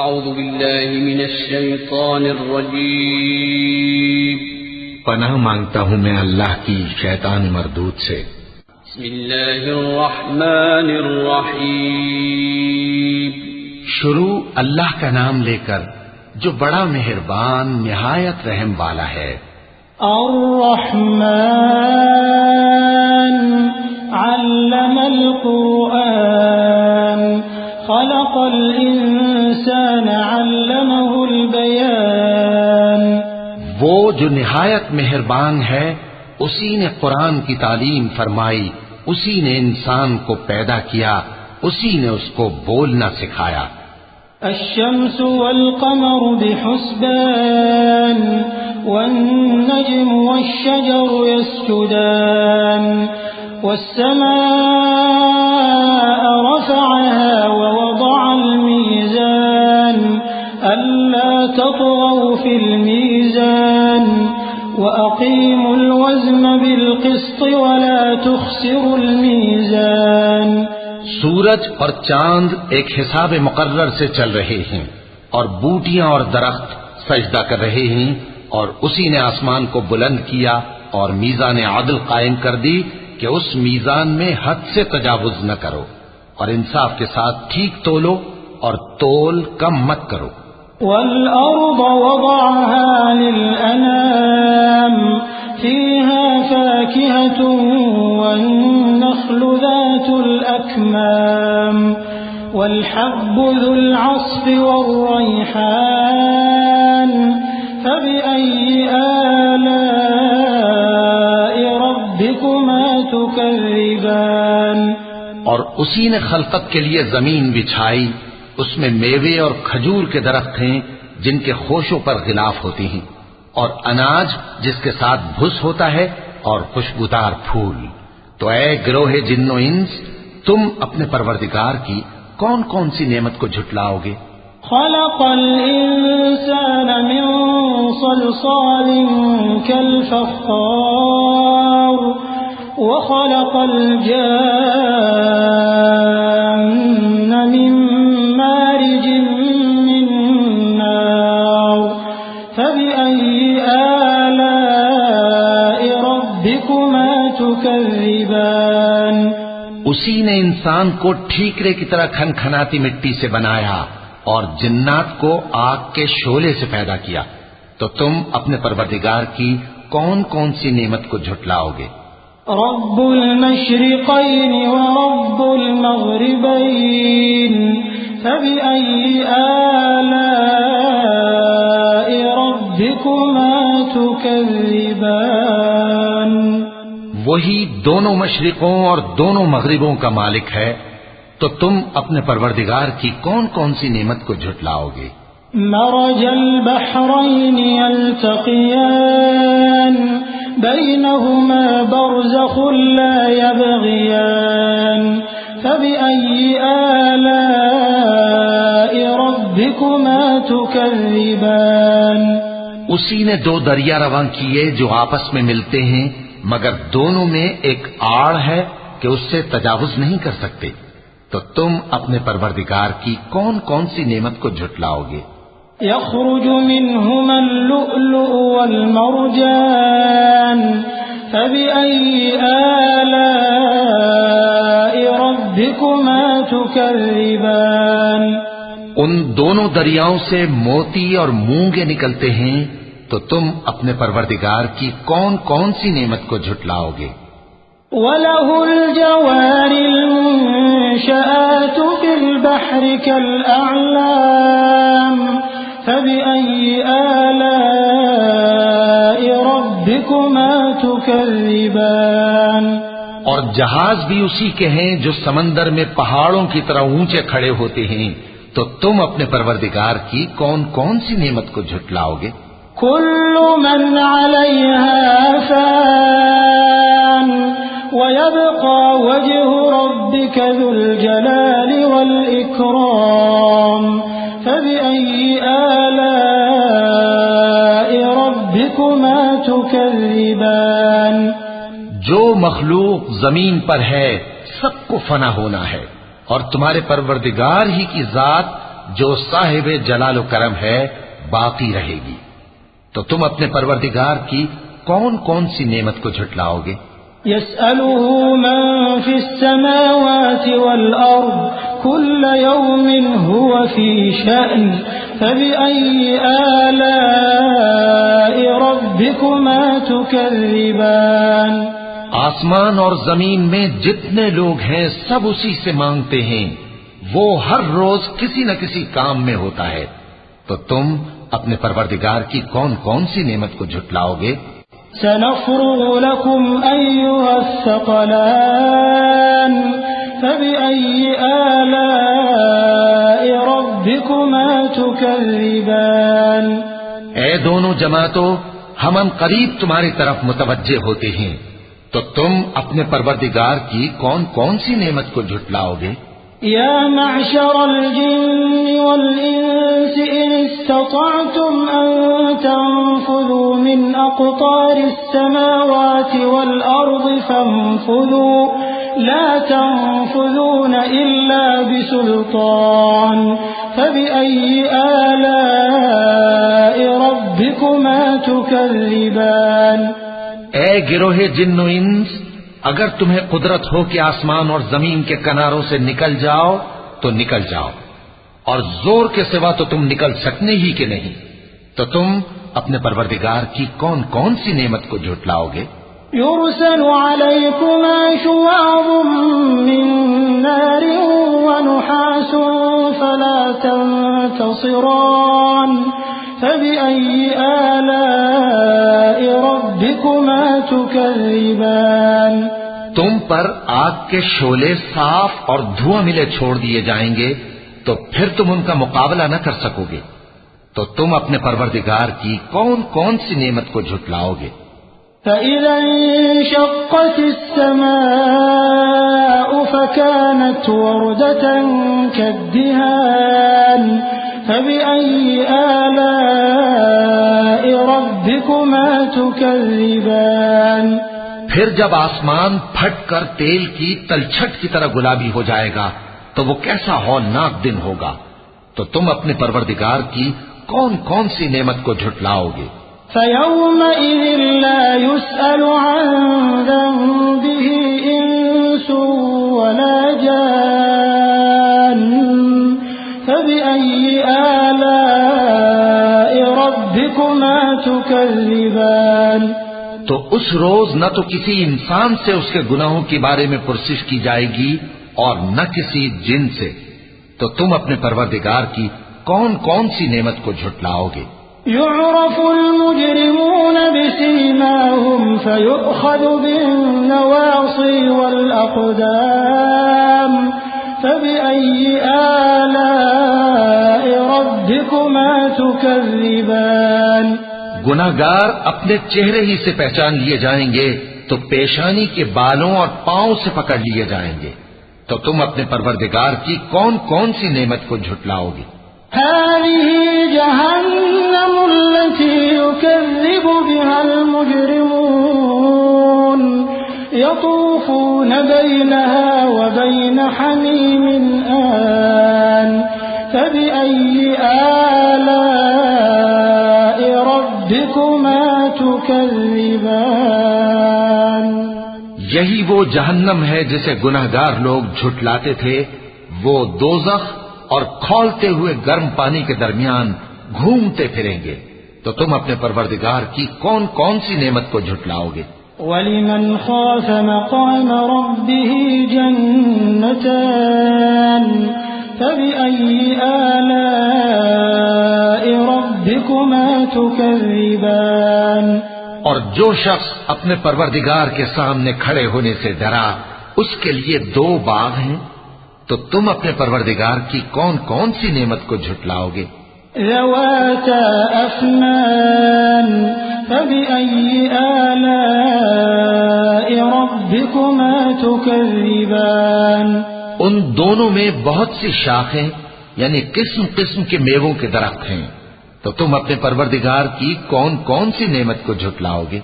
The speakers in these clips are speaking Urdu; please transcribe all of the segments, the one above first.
اعوذ باللہ من الشیطان الرجیم پناہ مانگتا ہوں میں اللہ کی شیطان مردود سے۔ بسم اللہ الرحمن الرحیم شروع اللہ کا نام لے کر جو بڑا مہربان نہایت رحم والا ہے۔ الرحمن علم القرآن خلق الانسان علمه البیان۔ وہ جو نہایت مہربان ہے اسی نے قرآن کی تعلیم فرمائی، اسی نے انسان کو پیدا کیا، اسی نے اس کو بولنا سکھایا۔ الشمس والقمر بحسبان والنجم والشجر يسجدان والسماء رفعها ووضع الميزان ألا تطغوا في الميزان وأقيموا الوزن بالقسط ولا تخسروا الميزان۔ سورج اور چاند ایک حساب مقرر سے چل رہے ہیں اور بوٹیاں اور درخت سجدہ کر رہے ہیں، اور اسی نے آسمان کو بلند کیا اور میزان عدل قائم کر دی کہ اس میزان میں حد سے تجاوز نہ کرو، اور انصاف کے ساتھ ٹھیک تولو اور تول کم مت کرو۔ والأرض وضعها للأنام فيها فاكهة والنخل ذات الأكمام والحب ذو العصف والريحان فبأي آلاء ربكما تكذبان۔ اور اسی نے خلقت کے لیے زمین بچھائی، اس میں میوے اور کھجور کے درخت ہیں جن کے خوشوں پر غلاف ہوتی ہیں، اور اناج جس کے ساتھ بھس ہوتا ہے اور خوشبودار پھول۔ تو اے گروہ جن و انس، تم اپنے پروردگار کی کون کون سی نعمت کو جھٹلاؤ گے؟ خلق الانسان من صلصال كالفخار وخلق الجان من مارج من نار فبأي آلاء ربكما تكذبان۔ اسی نے انسان کو ٹھیکرے کی طرح کھنکھناتی مٹی سے بنایا اور جنات کو آگ کے شعلے سے پیدا کیا، تو تم اپنے پروردگار کی کون کون سی نعمت کو جھٹلاؤ گے؟ رب المشرقین ورب المغربین فبأي آلاء ربكما تكذبان۔ وہی دونوں مشرقوں اور دونوں مغربوں کا مالک ہے، تو تم اپنے پروردگار کی کون کون سی نعمت کو جھٹلاؤ گے؟ مرج البحرین یلتقیان بینہما برزخ لا یبغیان فبأي آلاء ربكما تكذبان۔ اسی نے دو دریا رواں کیے جو آپس میں ملتے ہیں، مگر دونوں میں ایک آڑ ہے کہ اس سے تجاوز نہیں کر سکتے، تو تم اپنے پروردگار کی کون کون سی نعمت کو جھٹلاؤ گے؟ یخرج منہما اللؤلؤ والمرجان فبأي آلاء ربكما تكذبان۔ ان دونوں دریاؤں سے موتی اور مونگے نکلتے ہیں، تو تم اپنے پروردگار کی کون کون سی نعمت کو جھٹلاؤ گے؟ وَلَهُ الْجَوَارِ الْمُنشَآتُ فِي الْبَحْرِ كَالْأَعْلَامِ فَبِأَيِّ آلَاءِ رَبِّكُمَا تُكَذِّبَانِ۔ اور جہاز بھی اسی کے ہیں جو سمندر میں پہاڑوں کی طرح اونچے کھڑے ہوتے ہیں، تو تم اپنے پروردگار کی کون کون سی نعمت کو جھٹلاؤ گے؟ كل من عليها فان ويبقى وجه ربك ذو الجلال والإكرام فبأي آلاء ربكما تكذبان۔ جو مخلوق زمین پر ہے سب کو فنا ہونا ہے، اور تمہارے پروردگار ہی کی ذات جو صاحب جلال و کرم ہے باقی رہے گی۔ تو تم اپنے پروردگار کی کون کون سی نعمت کو جھٹلاؤ گے؟ يسأله من في السماوات والأرض كل يوم هو في شأن فبأي آلاء ربكما تكذبان۔ آسمان اور زمین میں جتنے لوگ ہیں سب اسی سے مانگتے ہیں، وہ ہر روز کسی نہ کسی کام میں ہوتا ہے، تو تم اپنے پروردگار کی کون کون سی نعمت کو جھٹلاؤ گے؟ سنفرغ لكم أيها الثقلان فبأي آلاء ربكما تكذبان۔ اے دونوں جماعتوں، ہم قریب تمہاری طرف متوجہ ہوتے ہیں، تو تم اپنے پروردگار کی کون کون سی نعمت کو جھٹلاؤ گے؟ يا معشر الجن والإنس إن استطعتم أن تنفذوا من أقطار السماوات والأرض فانفذوا لا تنفذون إلا بسلطان فبأي آلاء ربكما تكذبان۔ اے گروہ جن و انس، اگر تمہیں قدرت ہو کہ آسمان اور زمین کے کناروں سے نکل جاؤ تو نکل جاؤ، اور زور کے سوا تو تم نکل سکنے ہی کہ نہیں، تو تم اپنے پروردگار کی کون کون سی نعمت کو جھٹلاؤ گے؟ يرسل عليكما شواظ من نار ونحاس فلا تنتصران فبأي آلاء ربكما تكذبان۔ تم پر آگ کے شعلے صاف اور دھواں ملے چھوڑ دیے جائیں گے، تو پھر تم ان کا مقابلہ نہ کر سکو گے، تو تم اپنے پروردگار کی کون کون سی نعمت کو جھٹلاؤ گے؟ فإذا انشقت السماء فكانت وردة كالدهان فبأي آلاء ربكما تكذبان۔ پھر جب آسمان پھٹ کر تیل کی تلچھٹ کی طرح گلابی ہو جائے گا تو وہ کیسا ہولناک دن ہوگا، تو تم اپنے پروردگار کی کون کون سی نعمت کو جھٹلاؤ گے؟ فيومئذ لا يسأل عن ذنبه إنس ولا جان فبأي آلاء ربكما تكذبان۔ تو اس روز نہ تو کسی انسان سے اس کے گناہوں کے بارے میں پرسش کی جائے گی اور نہ کسی جن سے، تو تم اپنے پروردگار کی کون کون سی نعمت کو جھٹلاؤ گے؟ يعرف المجرمون بسيماهم فيؤخذ بالنواصي والأقدام فبأي آلاء ربكما تكذبان۔ گناہگار اپنے چہرے ہی سے پہچان لیے جائیں گے تو پیشانی کے بالوں اور پاؤں سے پکڑ لیے جائیں گے، تو تم اپنے پروردگار کی کون کون سی نعمت کو جھٹلاؤ گے؟ هذه جهنم التي يكذب بها المجرمون يطوفون بينها وبين حميم آن فبأي آلاء ربكما تكذبان۔ یہی وہ جہنم ہے جسے گناہگار لوگ جھٹلاتے تھے، وہ دوزخ اور کھولتے ہوئے گرم پانی کے درمیان گھومتے پھریں گے، تو تم اپنے پروردگار کی کون کون سی نعمت کو جھٹلاؤ گے؟ وَلِمَنْ خَافَ مَقَامَ رَبِّهِ جَنَّتَانِ فَبِأَيِّ آلَاءِ رَبِّكُمَا تُكَذِّبَانِ۔ اور جو شخص اپنے پروردگار کے سامنے کھڑے ہونے سے ڈرا، اس کے لیے دو باغ ہیں، تو تم اپنے پروردگار کی کون کون سی نعمت کو جھٹلاؤ گے؟ ذواتا افنان فبأي آلاء ربكما تكذبان۔ ان دونوں میں بہت سی شاخیں یعنی قسم قسم کے میووں کے درخت ہیں، تو تم اپنے پروردگار کی کون کون سی نعمت کو جھٹلاؤ گے؟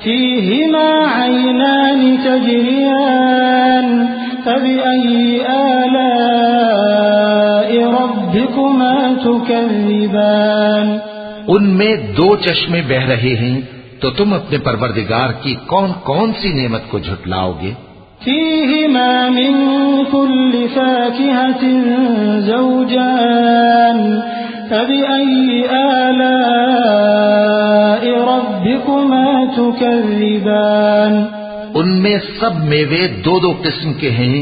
فيهما عينان تجريان فبأي آلاء ربكما تكذبان ان میں دو چشمے بہ رہے ہیں، تو تم اپنے پروردگار کی کون کون سی نعمت کو جھٹلاؤ گے؟ فيهما من كل فاكهة زوجان فبأي آلاء ربكما تكذبان ان میں سب میوے دو دو قسم کے ہیں،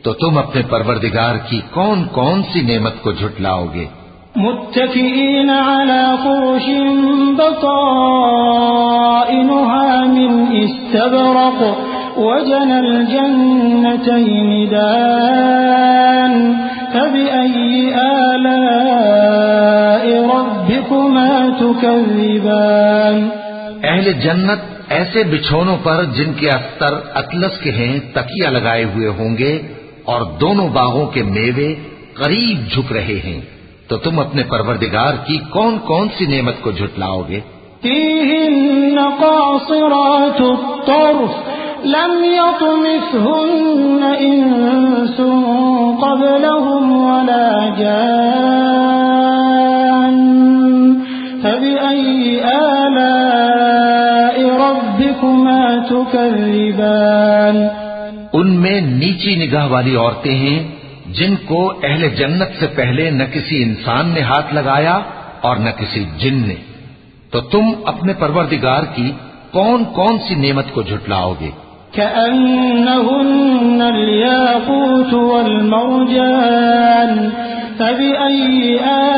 تو تم اپنے پروردگار کی کون کون سی نعمت کو جھٹلاؤ گے؟ متكئين على فرش بطائنها من استبرق وجنى الجنتين دان فبأي آلاء ربكما تكذبان اہل جنت ایسے بچھونوں پر جن کے استر اطلس کے ہیں تکیہ لگائے ہوئے ہوں گے، اور دونوں باغوں کے میوے قریب جھک رہے ہیں، تو تم اپنے پروردگار کی کون کون سی نعمت کو جھٹلاؤ گے؟ فيهن قاصرات الطرف لم يطمثهن إنس قبلهم ولا جان فبأي آلاء ربكما تكذبان ان میں نیچی نگاہ والی عورتیں ہیں جن کو اہل جنت سے پہلے نہ کسی انسان نے ہاتھ لگایا اور نہ کسی جن نے، تو تم اپنے پروردگار کی کون کون سی نعمت کو جھٹلاؤ گے؟ كأنهن الياقوت والمرجان فبأي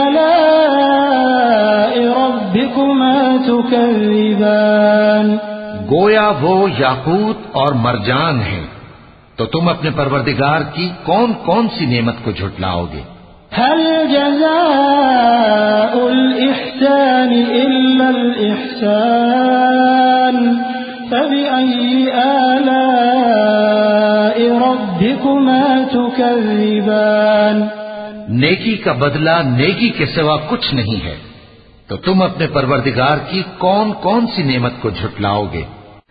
آلاء ربكما تكذبان گویا وہ یاقوت اور مرجان ہیں، تو تم اپنے پروردگار کی کون کون سی نعمت کو جھٹلاؤ گے؟ هل جزاء الإحسان إلا الإحسان فبأي آلاء ربكما تكذبان نیکی کا بدلہ نیکی کے سوا کچھ نہیں ہے، تو تم اپنے پروردگار کی کون کون سی نعمت کو جھٹلاؤ گے؟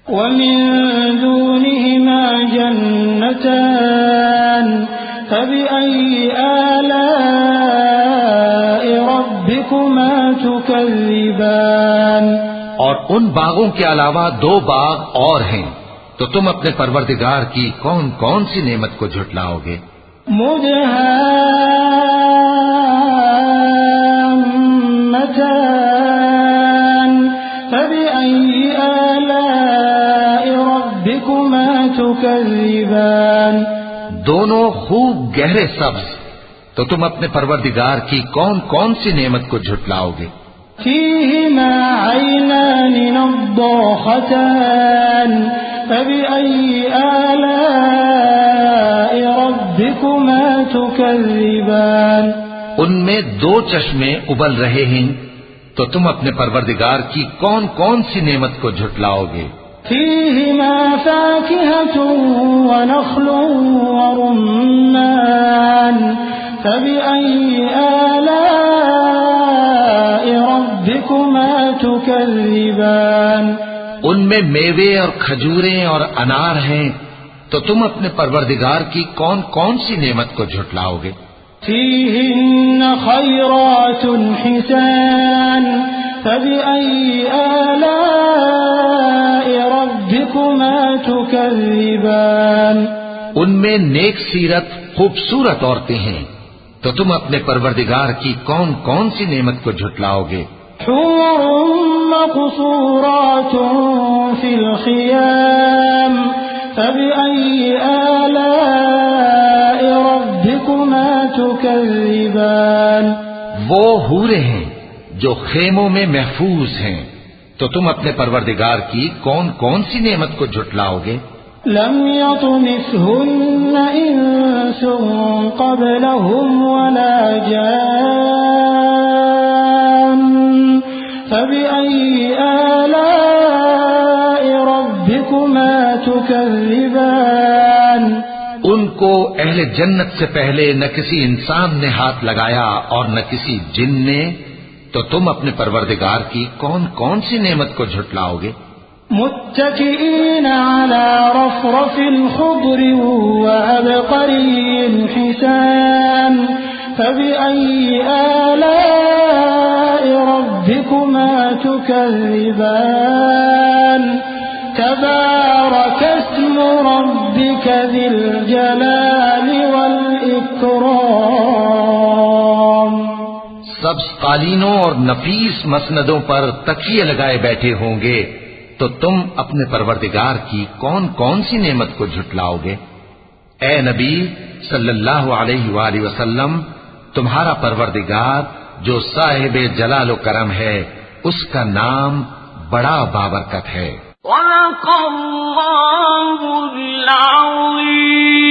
ومن دونهما جنتان فبأي آلاء ربكما تكذبان اور ان باغوں کے علاوہ دو باغ اور ہیں، تو تم اپنے پروردگار کی کون کون سی نعمت کو جھٹلاؤ گے؟ مدهامتان فبأي آلاء ربكما تكذبان دونوں خوب گہرے سبز، تو تم اپنے پروردگار کی کون کون سی نعمت کو جھٹلاؤ گے؟ فيهما عينان نضاختان فبأي آلاء ربكما تكذبان ان میں دو چشمے ابل رہے ہیں، تو تم اپنے پروردگار کی کون کون سی نعمت کو جھٹلاؤ گے؟ فيهما فاكهة ونخل ورمان فبأي آلاء ربكما تكذبان ان میں میوے اور کھجوریں اور انار ہیں، تو تم اپنے پروردگار کی کون کون سی نعمت کو جھٹلاؤ گے؟ فيهن خيرات حسان فبأي آلاء ربكما تكذبان ان میں نیک سیرت خوبصورت عورتیں ہیں، تو تم اپنے پروردگار کی کون کون سی نعمت کو جھٹلاؤ گے؟ حور مقصورات في الخيام فبأي آلاء ربكما تكذبان وہ حوریں ہیں جو خیموں میں محفوظ ہیں، تو تم اپنے پروردگار کی کون کون سی نعمت کو جھٹلاؤ گے؟ لم يطمثهن إنس قبلهم ولا جان فبأي آلاء ربكما تكذبان ان کو اہل جنت سے پہلے نہ کسی انسان نے ہاتھ لگایا اور نہ کسی جن نے، تو تم اپنے پروردگار کی کون کون سی نعمت کو جھٹلاؤ گے؟ متكئين على رفرف خضر وعبقري حسان فبأي آلاء ربكما تكذبان تبارك اسم ربك ذي الجلال والإكرام. سبز قالینوں اور نفیس مسندوں پر تکیے لگائے بیٹھے ہوں گے تو تم اپنے پروردگار کی کون کون سی نعمت کو جھٹلاؤ گے؟ اے نبی صلی اللہ علیہ وآلہ وسلم، تمہارا پروردگار جو صاحب جلال و کرم ہے اس کا نام بڑا بابرکت ہے. صدق اللہ العظیم.